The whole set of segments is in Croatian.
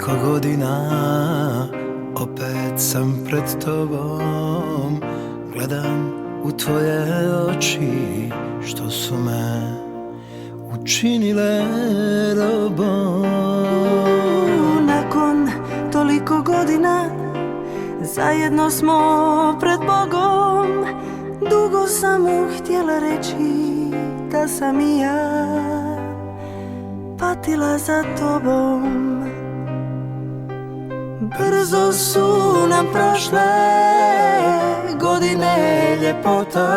Toliko godina, opet sam pred tobom. Gledam u tvoje oči, što su me učinile robom. Nakon toliko godina, zajedno smo pred Bogom. Dugo sam mu htjela reći da sam i ja patila za tobom. Brzo su nam prošle godine ljepota.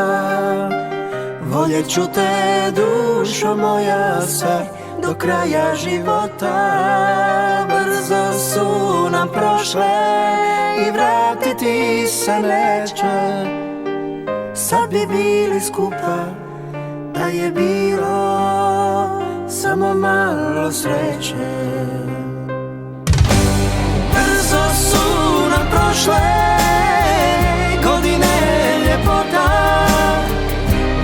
Voljet ću te, dušo moja, sve do kraja života. Brzo su nam prošle i vratiti se neće. Sad bi bili skupa da je bilo samo malo sreće. Brzo su nam prošle godine ljepota.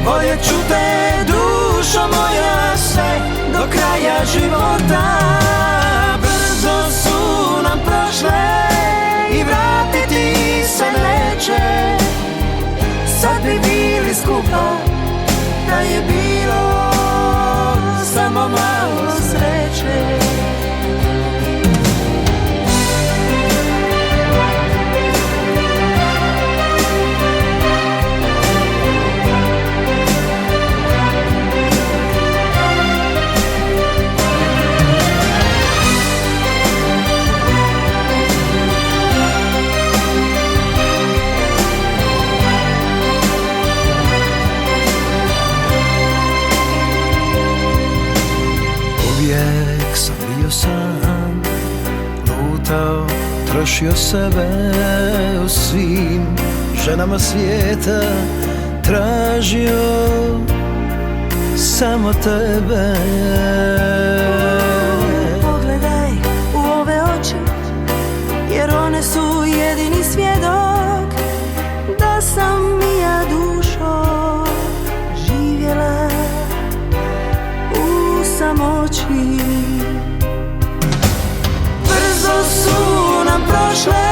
Voljet ću te, dušo moja, sve do kraja života. Brzo su nam prošle i vratiti se neće. Sad bi bili skupa da je bilo samo malo sreće. Uvijek sam bio sam, lutao, trošio sebe u svim ženama svijeta. Tražio samo tebe. Pogledaj u ove oči, jer one su jedini svjedok da sam i ja, dušo, živjela u samoći. Brzo su nam prošle